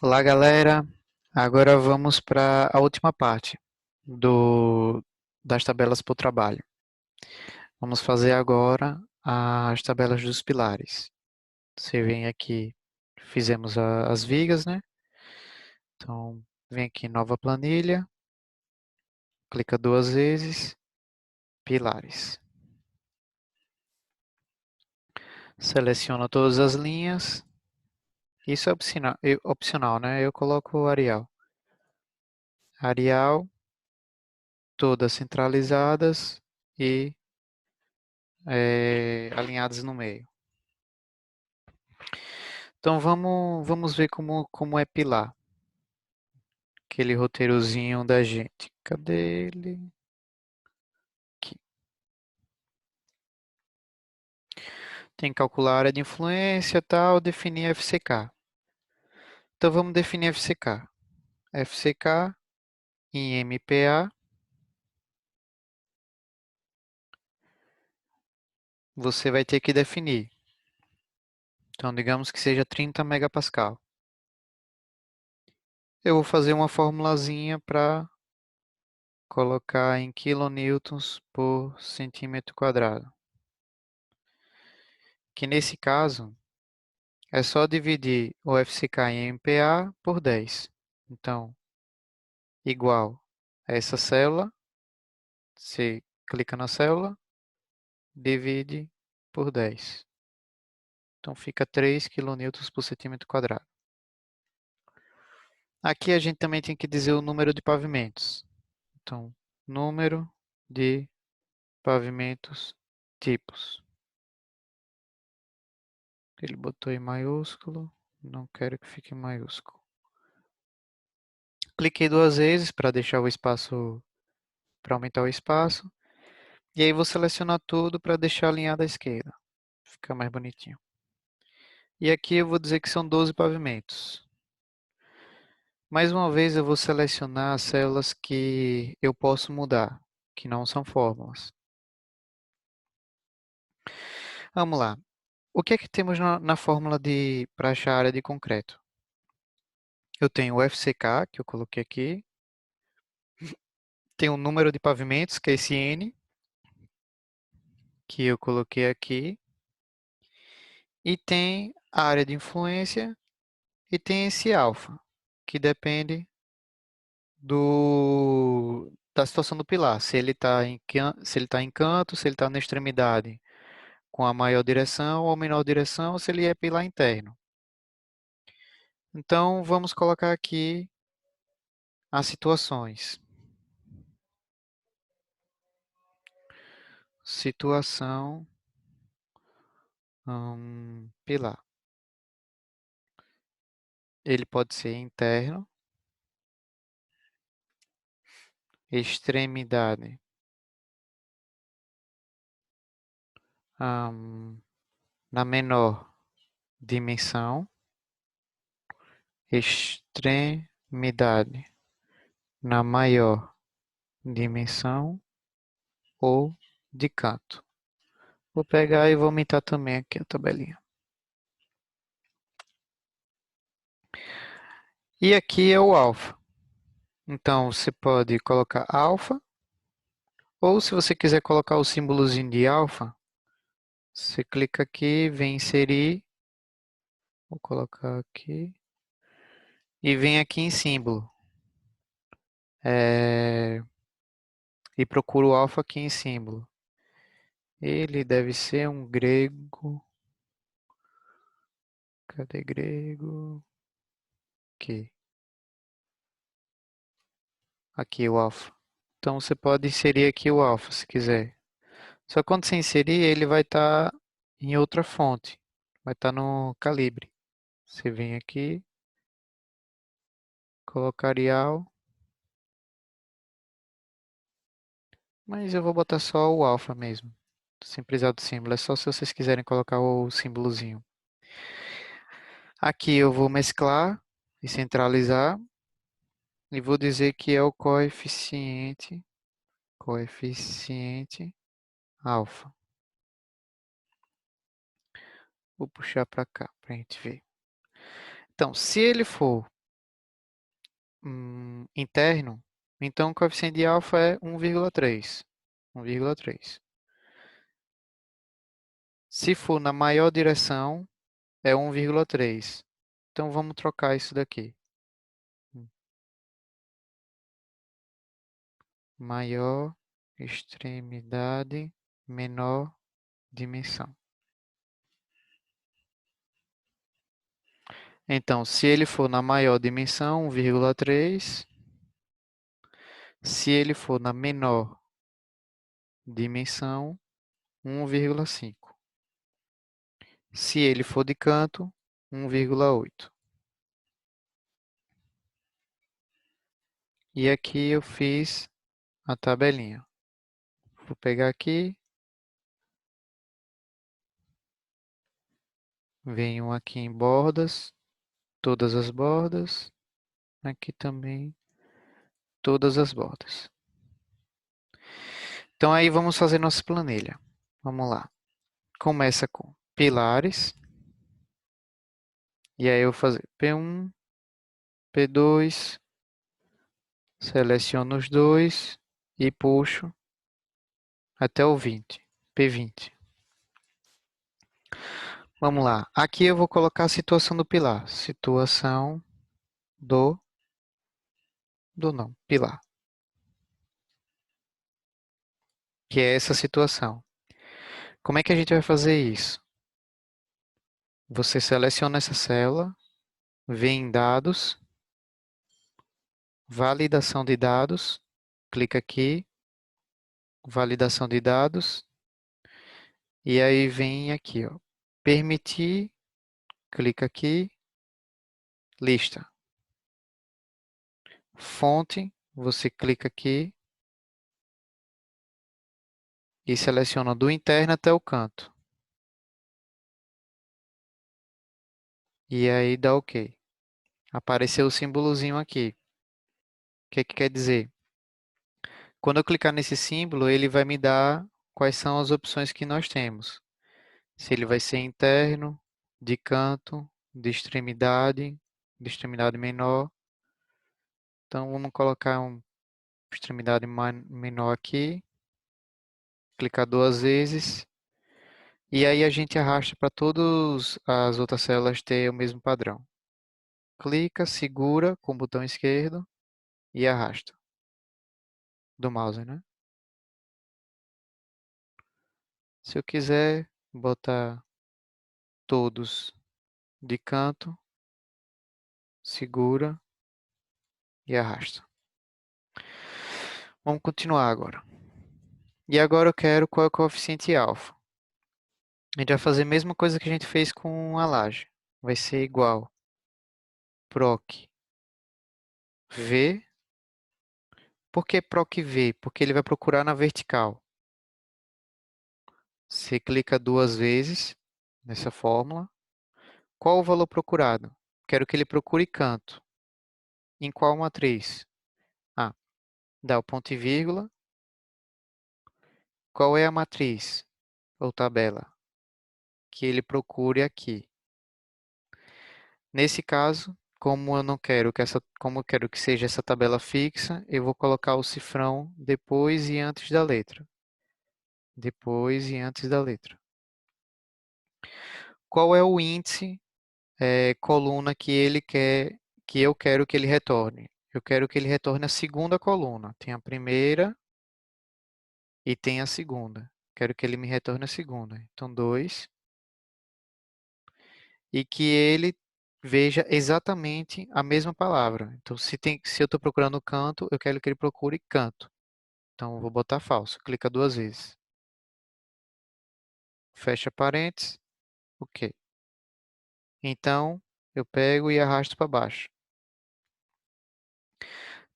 Olá, galera. Agora vamos para a última parte das tabelas por trabalho. Vamos fazer agora as tabelas dos pilares. Você vem aqui, fizemos as vigas, né? Então, vem aqui nova planilha, clica duas vezes, pilares. Seleciona todas as linhas. Isso é opcional, né? Eu coloco o Arial. Arial, todas centralizadas e alinhadas no meio. Então vamos ver como é pilar. Aquele roteirozinho da gente. Cadê ele? Aqui. Tem que calcular a área de influência, tal, definir FCK. Então vamos definir FCK. FCK em MPa, você vai ter que definir. Então digamos que seja 30 megapascal. Eu vou fazer uma formulazinha para colocar em kilonewtons por centímetro quadrado. Que nesse caso é só dividir o FCK em MPa por 10. Então, igual a essa célula, você clica na célula, divide por 10. Então, fica 3 quilonewtons por centímetro quadrado. Aqui a gente também tem que dizer o número de pavimentos. Então, número de pavimentos tipos. Ele botou em maiúsculo, não quero que fique em maiúsculo. Cliquei duas vezes para deixar o espaço, para aumentar o espaço. E aí vou selecionar tudo para deixar alinhado à esquerda. Fica mais bonitinho. E aqui eu vou dizer que são 12 pavimentos. Mais uma vez eu vou selecionar as células que eu posso mudar, que não são fórmulas. Vamos lá. O que é que temos na fórmula para achar a área de concreto? Eu tenho o FCK, que eu coloquei aqui. Tenho o número de pavimentos, que é esse N, que eu coloquei aqui. E tem a área de influência e tem esse alfa, que depende da situação do pilar. Se ele está se ele tá em canto, se ele está na extremidade com a maior direção ou menor direção, se ele é pilar interno. Então, vamos colocar aqui as situações. Situação pilar. Ele pode ser interno, extremidade, na menor dimensão, extremidade na maior dimensão ou de canto. Vou pegar e vou aumentar também aqui a tabelinha. E aqui é o alfa. Então, você pode colocar alfa, ou se você quiser colocar o símbolozinho de alfa, você clica aqui, vem inserir, vou colocar aqui, e vem aqui em símbolo. E procura o alfa aqui em símbolo. Ele deve ser um grego. Cadê grego? Aqui. Aqui o alfa. Então você pode inserir aqui o alfa se quiser. Só que quando você inserir, ele vai estar em outra fonte. Vai estar no calibre. Você vem aqui, coloca Arial. Mas eu vou botar só o alfa mesmo. Sem precisar do símbolo. É só se vocês quiserem colocar o símbolozinho. Aqui eu vou mesclar e centralizar. E vou dizer que é o coeficiente alfa. Vou puxar para cá para a gente ver. Então, se ele for interno, então o coeficiente de alfa é 1,3. 1,3. Se for na maior direção, é 1,3. Então vamos trocar isso daqui. Maior extremidade, menor dimensão. Então, se ele for na maior dimensão, 1,3. Se ele for na menor dimensão, 1,5. Se ele for de canto, 1,8. E aqui eu fiz a tabelinha. Vou pegar aqui, venho aqui em bordas, todas as bordas, aqui também todas as bordas. Então aí vamos fazer nossa planilha. Vamos lá. Começa com pilares, e aí eu vou fazer P1, P2, seleciono os dois e puxo até o 20, P20. Vamos lá. Aqui eu vou colocar a situação do pilar. Situação do não, pilar. Que é essa situação. Como é que a gente vai fazer isso? Você seleciona essa célula, vem em dados, validação de dados, clica aqui, validação de dados, e aí vem aqui, ó, permitir, clica aqui, lista. Fonte, você clica aqui e seleciona do interno até o canto. E aí dá OK. Apareceu o símbolozinho aqui. O que que quer dizer? Quando eu clicar nesse símbolo, ele vai me dar quais são as opções que nós temos. Se ele vai ser interno, de canto, de extremidade menor. Então, vamos colocar uma extremidade menor aqui. Clicar duas vezes. E aí a gente arrasta para todas as outras células ter o mesmo padrão. Clica, segura com o botão esquerdo e arrasta. Do mouse, né? Se eu quiser botar todos de canto, segura e arrasta. Vamos continuar agora. E agora eu quero qual é o coeficiente alfa. A gente vai fazer a mesma coisa que a gente fez com a laje. Vai ser igual proc v. Por que proc v? Porque ele vai procurar na vertical. Você clica duas vezes nessa fórmula. Qual o valor procurado? Quero que ele procure canto. Em qual matriz? Ah, dá o ponto e vírgula. Qual é a matriz ou tabela? Que ele procure aqui. Nesse caso, como eu não quero que como eu quero que seja essa tabela fixa, eu vou colocar o cifrão depois e antes da letra. Depois e antes da letra. Qual é o índice, coluna que ele quer, que eu quero que ele retorne? Eu quero que ele retorne a segunda coluna. Tem a primeira e tem a segunda. Quero que ele me retorne a segunda. Então, 2. E que ele veja exatamente a mesma palavra. Então, se eu estou procurando canto, eu quero que ele procure canto. Então, eu vou botar falso. Clica duas vezes. Fecha parênteses. OK. Então, eu pego e arrasto para baixo.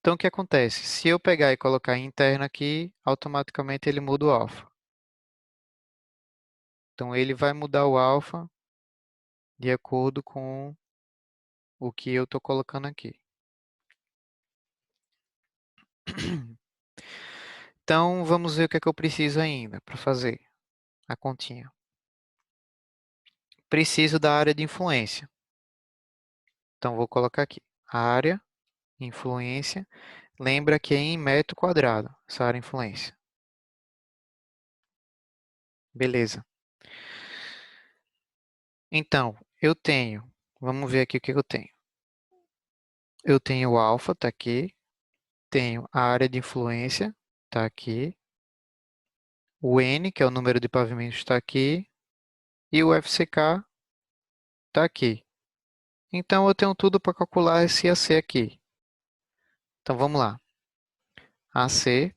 Então, o que acontece? Se eu pegar e colocar interno aqui, automaticamente ele muda o alfa. Então, ele vai mudar o alfa de acordo com o que eu estou colocando aqui. Então, vamos ver o que é que eu preciso ainda para fazer a continha. Preciso da área de influência. Então, vou colocar aqui. Área influência. Lembra que é em metro quadrado, essa área de influência. Beleza. Então, vamos ver aqui o que eu tenho. Eu tenho o alfa, está aqui. Tenho a área de influência, está aqui. O N, que é o número de pavimentos, está aqui. E o FCK está aqui. Então, eu tenho tudo para calcular esse AC aqui. Então, vamos lá. AC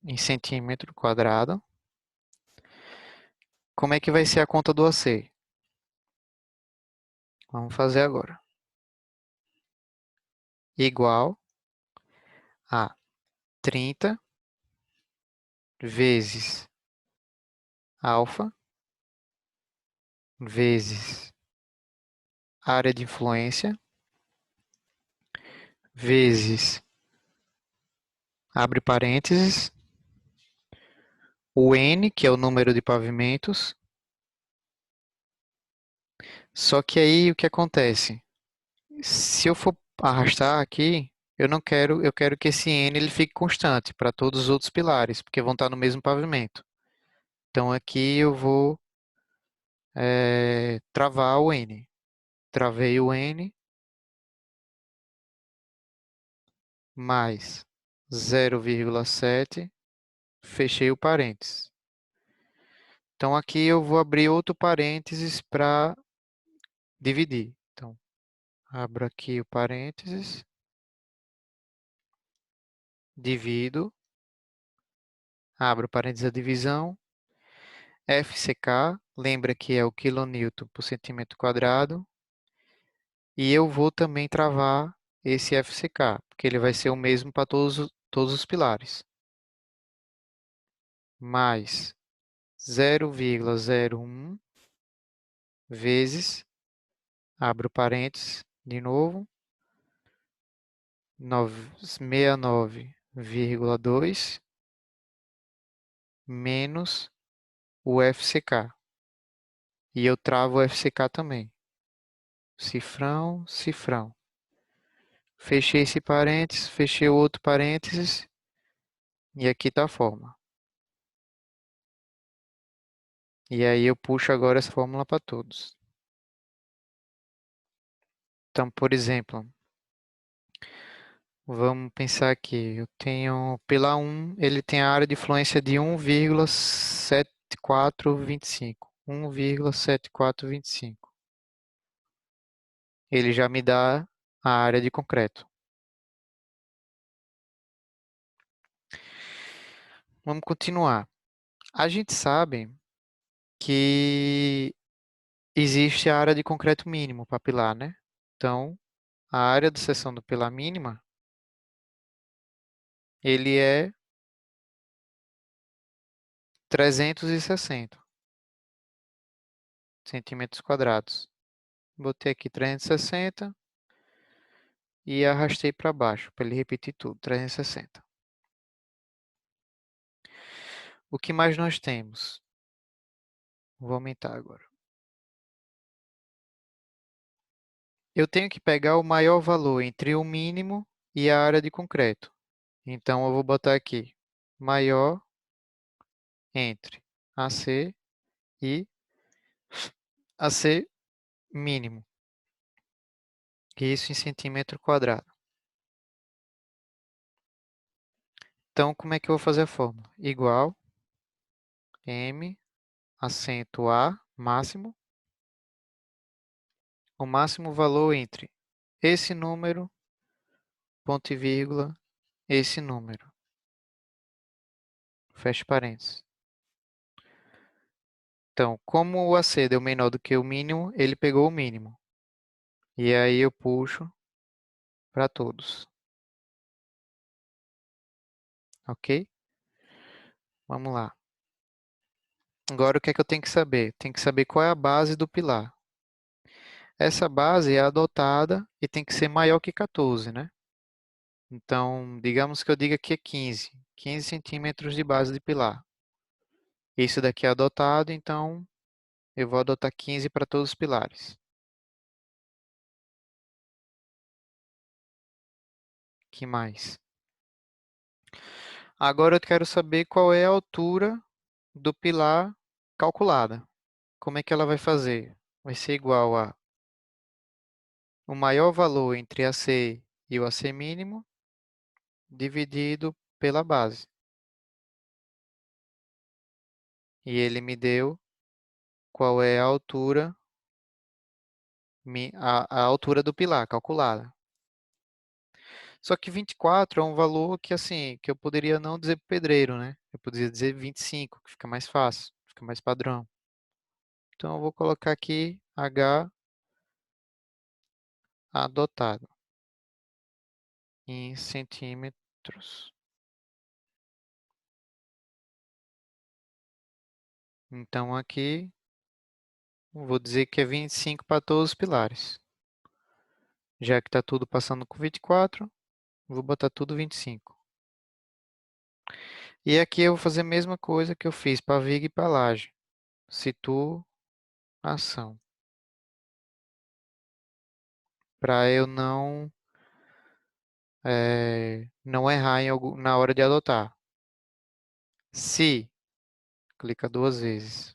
em centímetro quadrado. Como é que vai ser a conta do AC? Vamos fazer agora. Igual a 30 vezes alfa vezes área de influência vezes, abre parênteses, o N, que é o número de pavimentos. Só que aí o que acontece? Se eu for arrastar aqui, eu quero que esse N ele fique constante para todos os outros pilares, porque vão estar no mesmo pavimento. Então aqui eu vou travar o N. Travei o N mais 0,7, fechei o parênteses. Então aqui eu vou abrir outro parênteses para dividir. Então, abro aqui o parênteses, divido, abro parênteses a divisão, FCK, lembra que é o quilonewton por centímetro quadrado, e eu vou também travar esse FCK, porque ele vai ser o mesmo para todos os pilares. Mais 0,01 vezes, abro parênteses de novo, 69,2 menos o FCK. E eu travo o FCK também. Cifrão, cifrão. Fechei esse parênteses, fechei o outro parênteses e aqui está a forma. E aí eu puxo agora essa fórmula para todos. Então, por exemplo, vamos pensar aqui. Eu tenho, pela 1, ele tem a área de influência de 1,7425. 1,7425. Ele já me dá a área de concreto. Vamos continuar. A gente sabe que existe a área de concreto mínimo para pilar, né? Então, a área de seção do pilar mínima, ele é 360 centímetros quadrados. Botei aqui 360 e arrastei para baixo, para ele repetir tudo, 360. O que mais nós temos? Vou aumentar agora. Eu tenho que pegar o maior valor entre o mínimo e a área de concreto. Então, eu vou botar aqui, maior entre AC e AC mínimo. Isso em centímetro quadrado. Então, como é que eu vou fazer a fórmula? Igual M, acento A, máximo. O máximo valor entre esse número, ponto e vírgula, esse número. Fecha parênteses. Então, como o AC deu menor do que o mínimo, ele pegou o mínimo. E aí eu puxo para todos. Ok? Vamos lá. Agora o que é que eu tenho que saber? Tem que saber qual é a base do pilar. Essa base é adotada e tem que ser maior que 14, né? Então, digamos que eu diga que é 15. 15 centímetros de base de pilar. Isso daqui é adotado, então eu vou adotar 15 para todos os pilares. Que mais? Agora eu quero saber qual é a altura do pilar calculada. Como é que ela vai fazer? Vai ser igual a o maior valor entre AC e o AC mínimo dividido pela base. E ele me deu qual é a altura, a altura do pilar calculada. Só que 24 é um valor que, assim, que eu poderia não dizer para o pedreiro, né? Eu poderia dizer 25, que fica mais fácil, fica mais padrão. Então, eu vou colocar aqui H adotado em centímetros. Então, aqui, eu vou dizer que é 25 para todos os pilares. Já que está tudo passando com 24, vou botar tudo 25. E aqui eu vou fazer a mesma coisa que eu fiz para viga e para laje. Situação. Para eu não errar na hora de adotar. Se, clica duas vezes,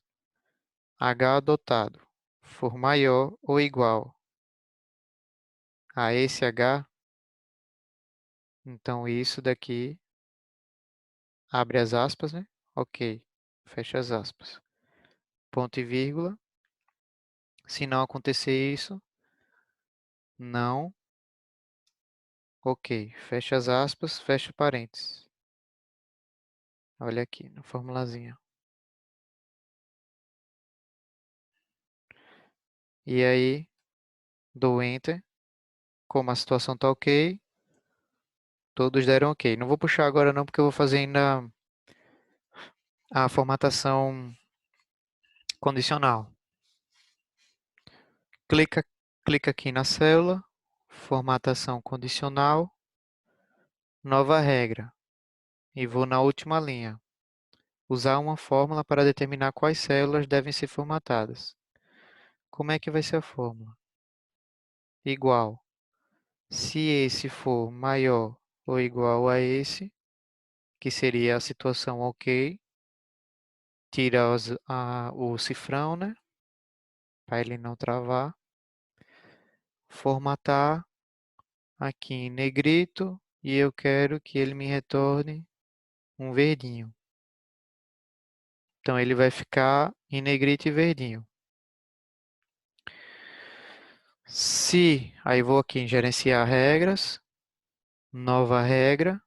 H adotado for maior ou igual a esse H, então isso daqui, abre as aspas, né? Ok, fecha as aspas. Ponto e vírgula. Se não acontecer isso, não, ok, fecha as aspas, fecha parênteses. Olha aqui na formulazinha. E aí, dou Enter. Como a situação está ok, todos deram ok. Não vou puxar agora não, porque eu vou fazer ainda a formatação condicional. Clica, clica aqui na célula, formatação condicional, nova regra. E vou na última linha. Usar uma fórmula para determinar quais células devem ser formatadas. Como é que vai ser a fórmula? Igual. Se esse for maior ou igual a esse, que seria a situação ok, tira o cifrão, né? Para ele não travar. Formatar aqui em negrito e eu quero que ele me retorne um verdinho. Então ele vai ficar em negrito e verdinho. Se, aí vou aqui em gerenciar regras, nova regra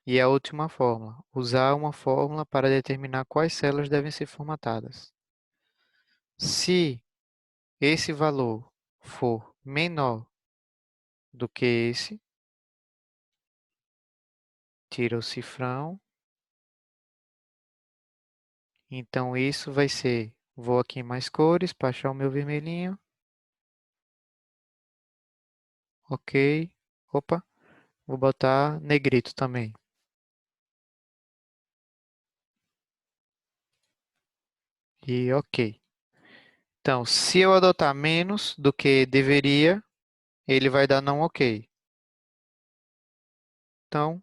e a última fórmula. Usar uma fórmula para determinar quais células devem ser formatadas. Se esse valor for menor do que esse, tira o cifrão. Então isso vai ser, vou aqui em mais cores para achar o meu vermelhinho. Ok. Opa, vou botar negrito também. E ok. Então, se eu adotar menos do que deveria, ele vai dar não ok. Então,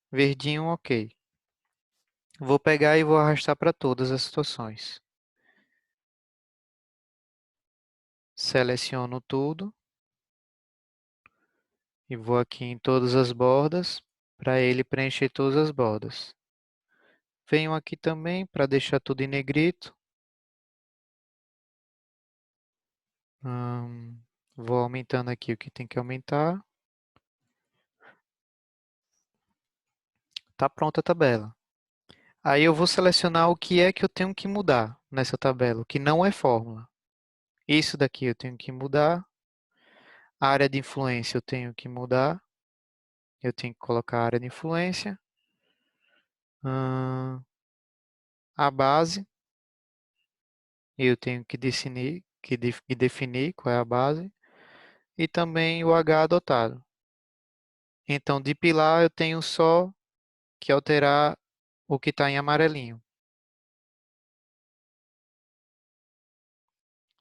verdinho ok. Vou pegar e vou arrastar para todas as situações. Seleciono tudo. E vou aqui em todas as bordas, para ele preencher todas as bordas. Venho aqui também para deixar tudo em negrito. Vou aumentando aqui o que tem que aumentar. Tá pronta a tabela. Aí eu vou selecionar o que é que eu tenho que mudar nessa tabela, o que não é fórmula. Isso daqui eu tenho que mudar. A área de influência eu tenho que mudar. Eu tenho que colocar a área de influência. A base, eu tenho que definir qual é a base. E também o H adotado. Então, de pilar eu tenho só que alterar o que está em amarelinho.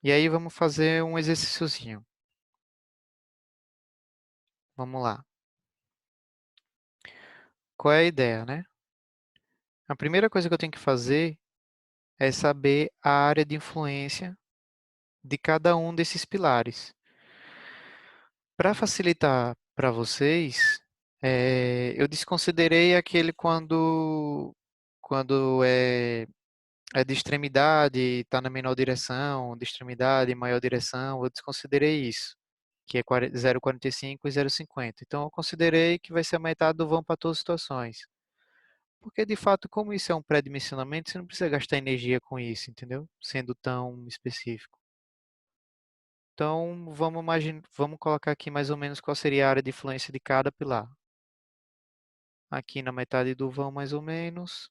E aí vamos fazer um exercíciozinho. Vamos lá. qual é a ideia, né? A primeira coisa que eu tenho que fazer é saber a área de influência de cada um desses pilares. Para facilitar para vocês, eu desconsiderei aquele quando é de extremidade, está na menor direção, de extremidade em maior direção, eu desconsiderei isso, que é 0,45 e 0,50. Então, eu considerei que vai ser a metade do vão para todas as situações. Porque, de fato, como isso é um pré-dimensionamento, você não precisa gastar energia com isso, entendeu? Sendo tão específico. Então, vamos colocar aqui mais ou menos qual seria a área de influência de cada pilar. Aqui na metade do vão, mais ou menos.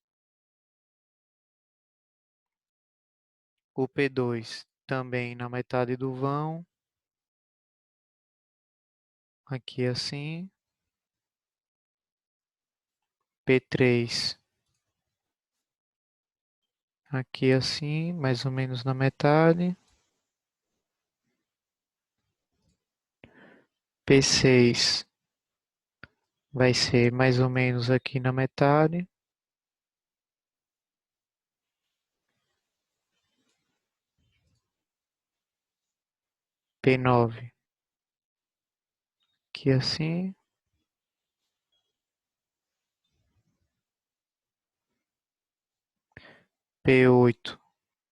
O P2 também na metade do vão. Aqui assim. P3 aqui assim, mais ou menos na metade. P6 vai ser mais ou menos aqui na metade. P9 aqui assim. P8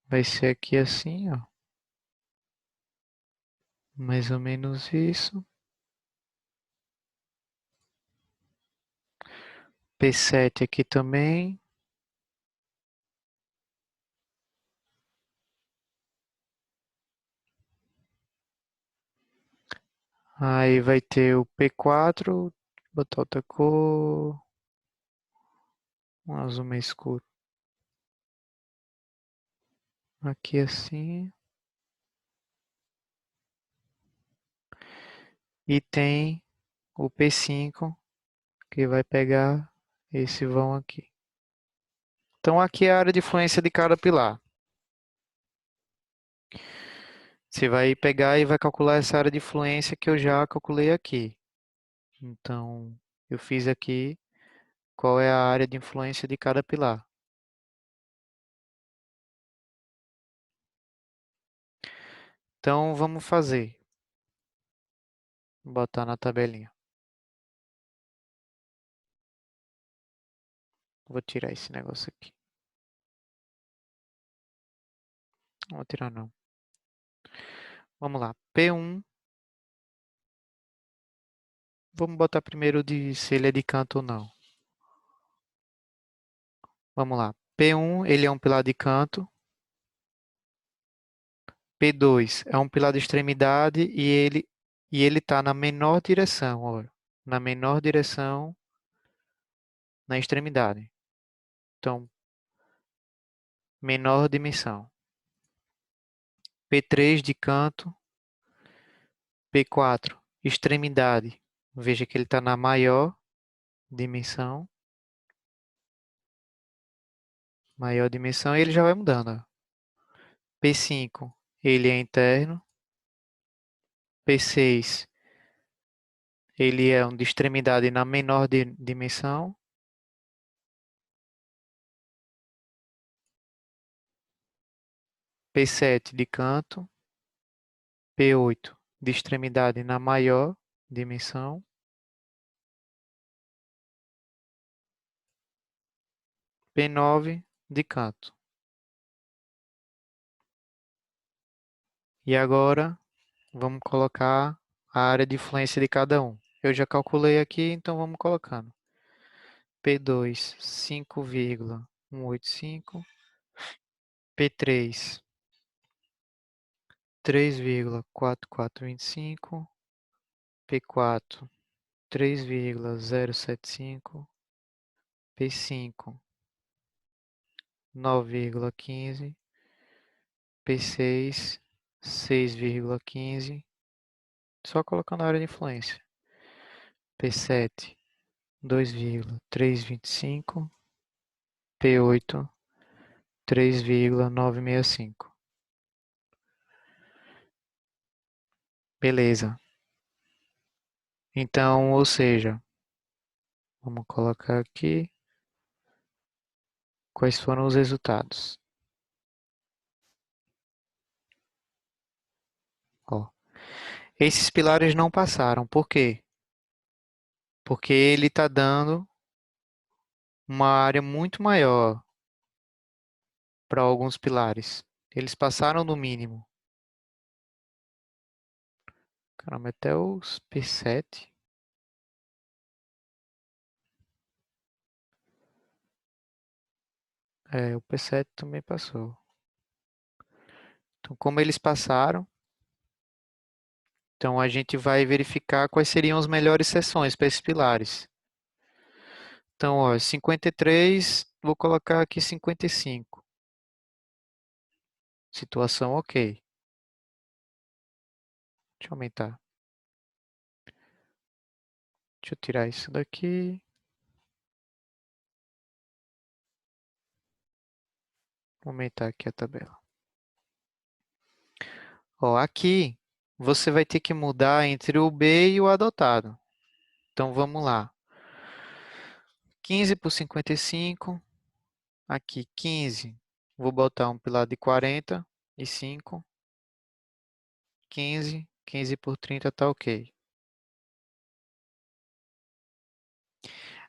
vai ser aqui assim, ó. Mais ou menos isso. P7 aqui também. Aí vai ter o P4, botar outra cor, um azul meio escuro. Aqui assim. E tem o P5 que vai pegar esse vão aqui. Então aqui é a área de influência de cada pilar. Você vai pegar e vai calcular essa área de influência que eu já calculei aqui. Então, eu fiz aqui qual é a área de influência de cada pilar. Então, vamos fazer. Vou botar na tabelinha. Vou tirar esse negócio aqui. Não vou tirar não. Vamos lá. P1. Vamos botar primeiro de se ele é de canto ou não. Vamos lá. P1, ele é um pilar de canto. P2 é um pilar de extremidade e ele está na menor direção, olha. Na menor direção na extremidade. Então, menor dimensão. P3 de canto. P4, extremidade. Veja que ele está na maior dimensão. Maior dimensão e ele já vai mudando. Ó. P5, ele é interno. P6, ele é um de extremidade na menor dimensão. P7 de canto. P8 de extremidade na maior dimensão. P9 de canto. E agora vamos colocar a área de influência de cada um. Eu já calculei aqui, então vamos colocando. P2, 5,185. P3, 3,4425. P4, 3,075. P5, 9,15. P6, 6,15. Só colocando a área de influência. P7, 2,325. P8, 3,965. Beleza. Então, ou seja, Vamos colocar aqui quais foram os resultados. Ó, esses pilares não passaram. Por quê? Porque ele está dando uma área muito maior para alguns pilares. Eles passaram do mínimo. Caramba, até os P7. É, o P7 também passou. Então, como eles passaram, então a gente vai verificar quais seriam as melhores seções para esses pilares. Então, ó, 53, vou colocar aqui 55. Situação ok. Deixa eu aumentar. Deixa eu tirar isso daqui. Vou aumentar aqui a tabela. Ó, aqui você vai ter que mudar entre o B e o adotado. Então vamos lá. 15 por 55. Aqui 15. Vou botar um pilar de 45. 15. 15 por 30 tá ok.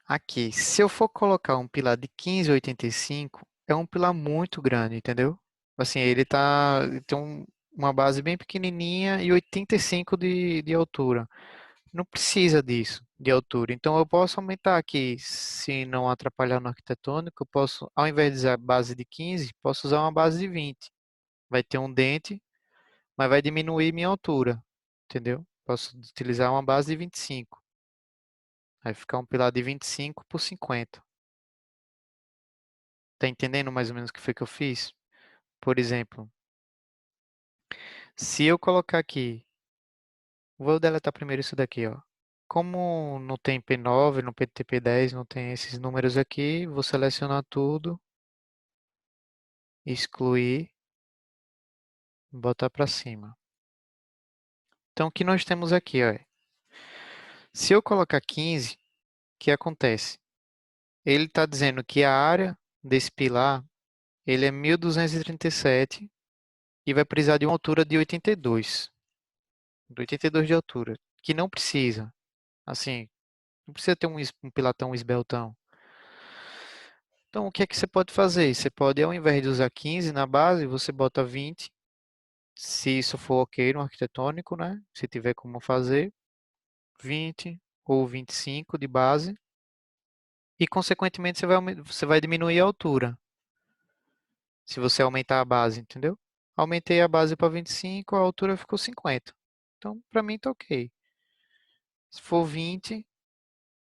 Aqui, se eu for colocar um pilar de 15,85, é um pilar muito grande, entendeu? Assim, ele tem uma base bem pequenininha e 85 de altura. Não precisa disso, de altura. Então, eu posso aumentar aqui, se não atrapalhar no arquitetônico, eu posso, ao invés de usar base de 15, posso usar uma base de 20. Vai ter um dente, mas vai diminuir minha altura, entendeu? Posso utilizar uma base de 25. Vai ficar um pilar de 25 por 50. Tá entendendo mais ou menos o que foi que eu fiz? Por exemplo, se eu colocar aqui, vou deletar primeiro isso daqui, ó. Como não tem P9, no PTP10, não tem esses números aqui, vou selecionar tudo, excluir, botar para cima. Então, o que nós temos aqui, ó? Se eu colocar 15, o que acontece? Ele está dizendo que a área desse pilar, ele é 1237 e vai precisar de uma altura de 82. De 82 de altura, que não precisa. Assim, não precisa ter um pilar tão esbeltão. Então, o que é que você pode fazer? Você pode, ao invés de usar 15 na base, você bota 20, se isso for ok no arquitetônico, né? Se tiver como fazer, 20 ou 25 de base, e consequentemente você vai diminuir a altura, se você aumentar a base, entendeu? Aumentei a base para 25, a altura ficou 50. Então, para mim tá ok. Se for 20,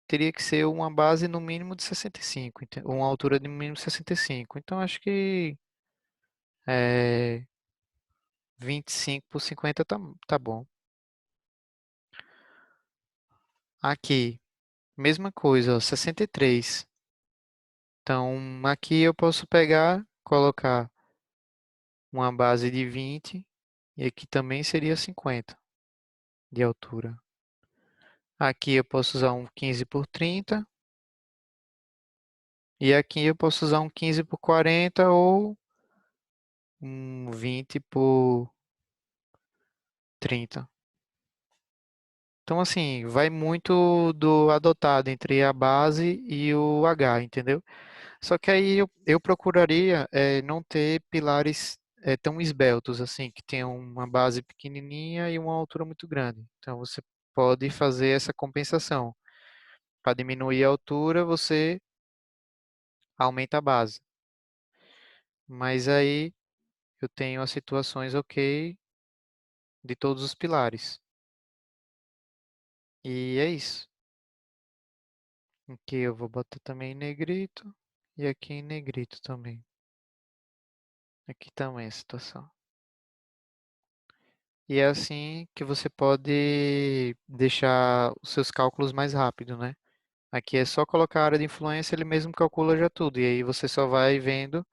teria que ser uma base no mínimo de 65, uma altura de no mínimo 65. Então, acho que 25 por 50 tá bom. Aqui, mesma coisa, ó, 63. Então, aqui eu posso pegar, colocar uma base de 20 e aqui também seria 50 de altura. Aqui eu posso usar um 15 por 30 e aqui eu posso usar um 15 por 40 ou um 20 por 30. Então, assim, vai muito do adotado entre a base e o H, entendeu? Só que aí eu procuraria não ter pilares tão esbeltos, assim, que tenham uma base pequenininha e uma altura muito grande. Então, você pode fazer essa compensação. Para diminuir a altura, você aumenta a base. Mas aí eu tenho as situações ok de todos os pilares. E é isso. Aqui eu vou botar também em negrito e aqui em negrito também. Aqui também a situação. E é assim que você pode deixar os seus cálculos mais rápido, né? Aqui é só colocar a área de influência, ele mesmo calcula já tudo. E aí você só vai vendo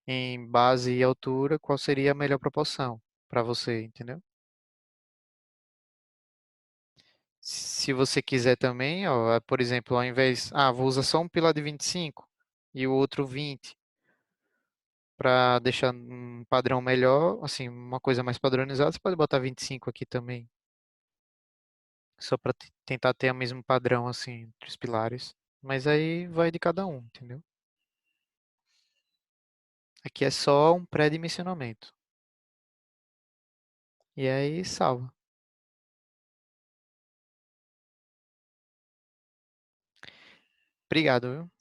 em base e altura qual seria a melhor proporção para você, entendeu? se você quiser também, ó, por exemplo, ao invés, vou usar só um pilar de 25 e o outro 20 para deixar um padrão melhor, assim, uma coisa mais padronizada, você pode botar 25 aqui também, só para tentar ter o mesmo padrão assim entre os pilares. Mas aí vai de cada um, entendeu? Aqui é só um pré-dimensionamento. E aí salva. Obrigado, viu?